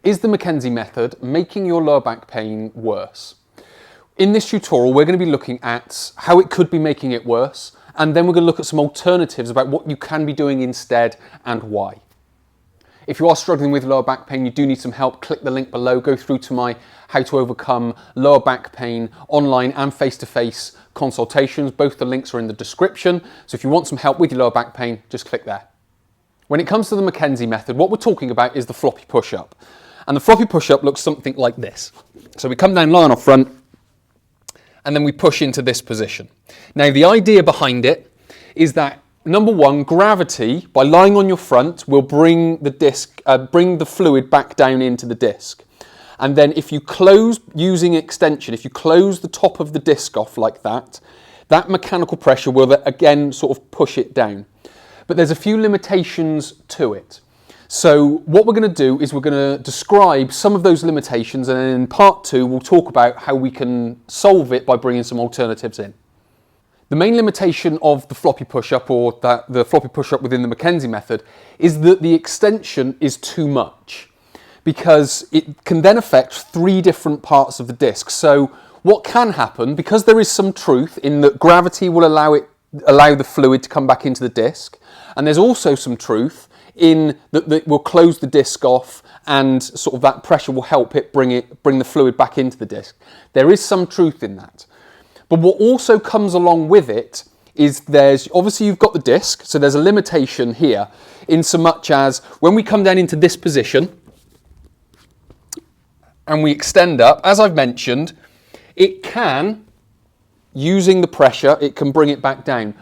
Is the McKenzie method making your lower back pain worse? In this tutorial, we're going to be looking at how it could be making it worse, and then we're going to look at some alternatives about what you can be doing instead and why. If you are struggling with lower back pain, you do need some help, click the link below, go through to my How to Overcome Lower Back Pain online and face-to-face consultations. Both the links are in the description, so if you want some help with your lower back pain, just click there. When it comes to the McKenzie method, what we're talking about is the floppy push-up. And the floppy push-up looks something like this. So we come down, lie on our front, and then we push into this position. Now, the idea behind it is that, number one, gravity, by lying on your front, will bring the fluid back down into the disc. And then if you close, using extension, if you close the top of the disc off like that, that mechanical pressure will again sort of push it down. But there's a few limitations to it. So what we're going to do is we're going to describe some of those limitations, and then in part two we'll talk about how we can solve it by bringing some alternatives in. The main limitation of the floppy push-up, or the floppy push-up within the McKenzie method, is that the extension is too much, because it can then affect three different parts of the disc. So what can happen, because there is some truth in that gravity will allow the fluid to come back into the disc, and there's also some truth in that it will close the disc off, and sort of that pressure will help it bring the fluid back into the disc. There is some truth in that. But what also comes along with it is obviously you've got the disc, so there's a limitation here in so much as when we come down into this position and we extend up, as I've mentioned, it can, using the pressure, it can bring it back down.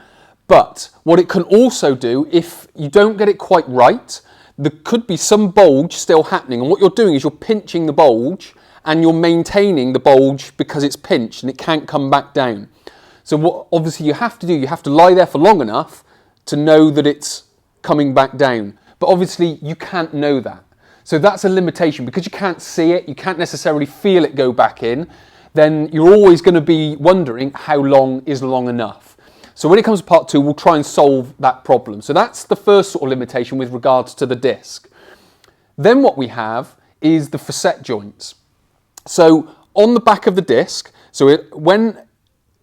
But what it can also do, if you don't get it quite right, there could be some bulge still happening. And what you're doing is you're pinching the bulge and you're maintaining the bulge because it's pinched and it can't come back down. So what obviously you have to do, you have to lie there for long enough to know that it's coming back down. But obviously you can't know that. So that's a limitation. Because you can't see it, you can't necessarily feel it go back in, then you're always going to be wondering how long is long enough. So when it comes to part two, we'll try and solve that problem. So that's the first sort of limitation with regards to the disc. Then what we have is the facet joints. So on the back of the disc,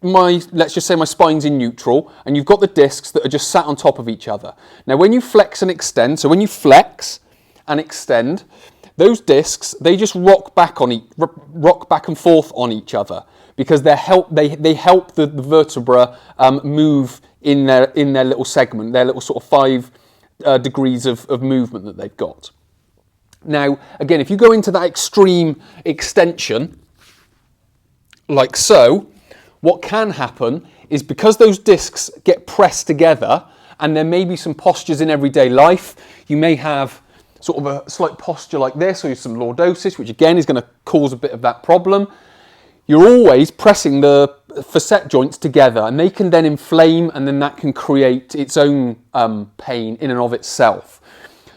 let's just say my spine's in neutral, and you've got the discs that are just sat on top of each other. Now when you flex and extend, so when you flex and extend, those discs, they just rock back and forth on each other, because they help the vertebra move in their little segment, their little sort of 5 degrees of movement that they've got. Now, again, if you go into that extreme extension, like so, what can happen is, because those discs get pressed together, and there may be some postures in everyday life, you may have sort of a slight posture like this, or some lordosis, which again is going to cause a bit of that problem. You're always pressing the facet joints together, and they can then inflame, and then that can create its own pain in and of itself.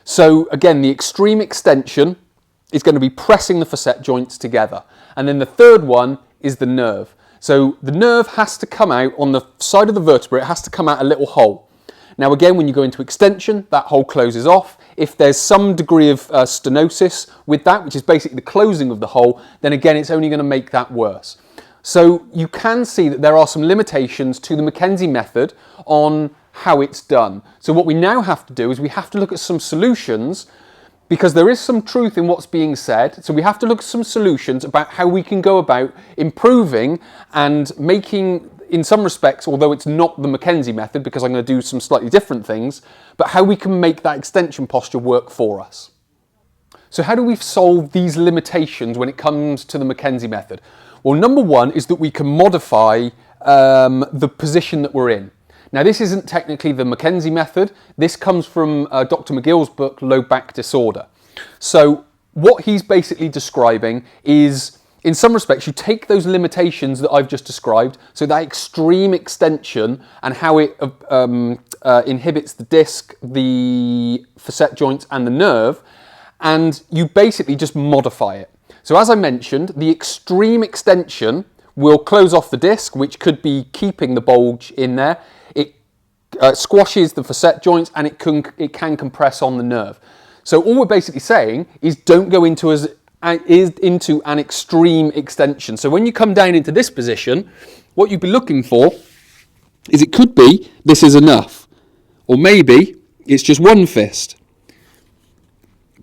So again, the extreme extension is going to be pressing the facet joints together. And then the third one is the nerve. So the nerve has to come out on the side of the vertebra, it has to come out a little hole. Now again, when you go into extension, that hole closes off. If there's some degree of stenosis with that, which is basically the closing of the hole, then again, it's only going to make that worse. So you can see that there are some limitations to the McKenzie method on how it's done. So what we now have to do is we have to look at some solutions, because there is some truth in what's being said. So we have to look at some solutions about how we can go about improving and making, in some respects, although it's not the McKenzie method, because I'm going to do some slightly different things, but how we can make that extension posture work for us. So how do we solve these limitations when it comes to the McKenzie method? Well, number one is that we can modify the position that we're in. Now, this isn't technically the McKenzie method. This comes from Dr. McGill's book, Low Back Disorder. So what he's basically describing is, in some respects, you take those limitations that I've just described, so that extreme extension and how it inhibits the disc, the facet joints and the nerve, and you basically just modify it. So as I mentioned, the extreme extension will close off the disc, which could be keeping the bulge in there. It squashes the facet joints, and it can compress on the nerve. So all we're basically saying is don't go into an extreme extension. So when you come down into this position, what you'd be looking for is it could be this is enough, or maybe it's just one fist,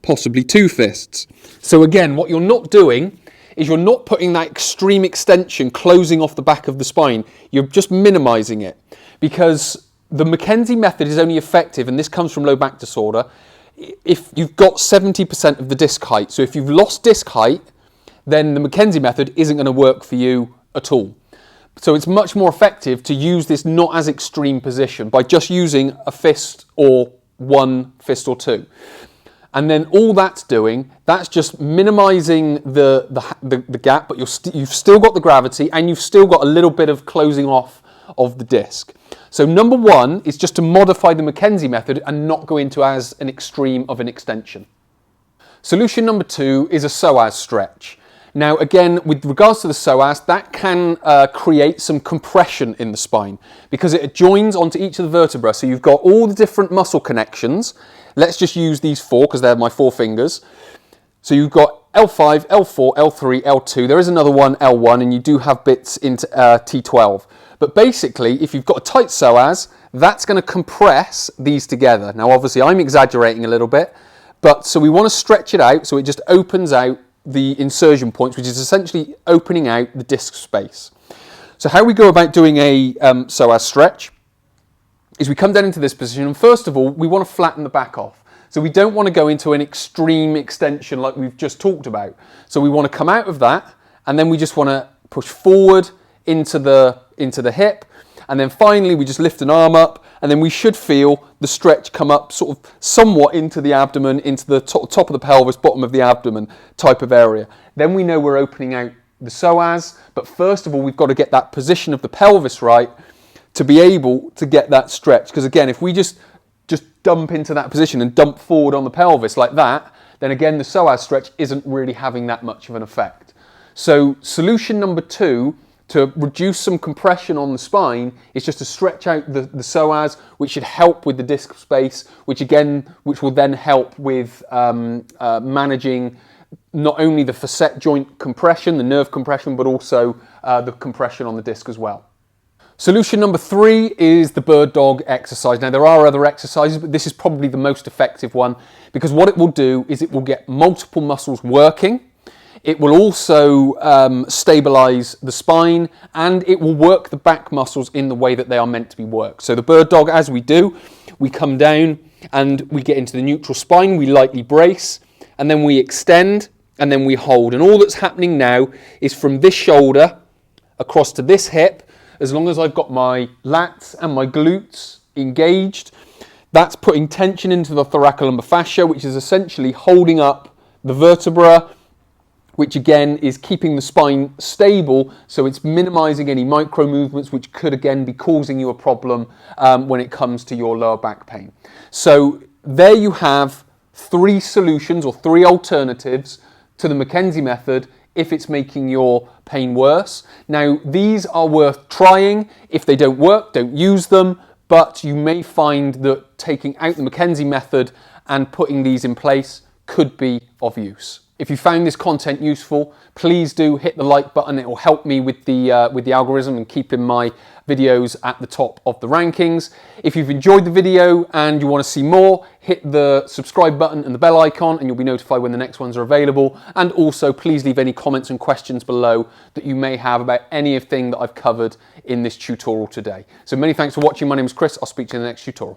possibly two fists. So again, what you're not doing is you're not putting that extreme extension closing off the back of the spine. You're just minimizing it, because the McKenzie method is only effective, and this comes from low back disorder, if you've got 70% of the disc height. So if you've lost disc height, then the McKenzie method isn't going to work for you at all. So it's much more effective to use this not as extreme position by just using a fist or one fist or two. And then all that's doing, that's just minimizing the gap, but you've still got the gravity and you've still got a little bit of closing off of the disc. So number one is just to modify the McKenzie method and not go into as an extreme of an extension. Solution number two is a psoas stretch. Now again, with regards to the psoas, that can create some compression in the spine because it joins onto each of the vertebrae. So you've got all the different muscle connections. Let's just use these four because they're my four fingers. So you've got L5, L4, L3, L2. There is another one, L1, and you do have bits into T12. But basically, if you've got a tight psoas, that's going to compress these together. Now obviously I'm exaggerating a little bit, but so we want to stretch it out so it just opens out the insertion points, which is essentially opening out the disc space. So how we go about doing a psoas stretch is we come down into this position, and first of all, we want to flatten the back off. So we don't want to go into an extreme extension like we've just talked about. So we want to come out of that, and then we just want to push forward into the hip, and then finally we just lift an arm up, and then we should feel the stretch come up sort of somewhat into the abdomen, into the top of the pelvis, bottom of the abdomen type of area. Then we know we're opening out the psoas, but first of all we've got to get that position of the pelvis right to be able to get that stretch, because again, if we just dump into that position and dump forward on the pelvis like that, then again the psoas stretch isn't really having that much of an effect. So solution number two to reduce some compression on the spine is just to stretch out the psoas, which should help with the disc space, which will then help with managing not only the facet joint compression, the nerve compression, but also the compression on the disc as well. Solution number three is the bird dog exercise. Now there are other exercises, but this is probably the most effective one, because what it will do is it will get multiple muscles working. It will also stabilize the spine, and it will work the back muscles in the way that they are meant to be worked. So the bird dog, as we do, we come down and we get into the neutral spine, we lightly brace, and then we extend, and then we hold. And all that's happening now is from this shoulder across to this hip. As long as I've got my lats and my glutes engaged, that's putting tension into the thoracolumbar fascia, which is essentially holding up the vertebra, which again is keeping the spine stable, so it's minimizing any micro movements which could again be causing you a problem when it comes to your lower back pain. So there you have three solutions or three alternatives to the McKenzie method if it's making your pain worse. Now these are worth trying. If they don't work, don't use them, but you may find that taking out the McKenzie method and putting these in place could be of use. If you found this content useful, please do hit the like button. It will help me with the algorithm and keeping my videos at the top of the rankings. If you've enjoyed the video and you want to see more, hit the subscribe button and the bell icon, and you'll be notified when the next ones are available. And also, please leave any comments and questions below that you may have about anything that I've covered in this tutorial today. So many thanks for watching. My name is Chris. I'll speak to you in the next tutorial.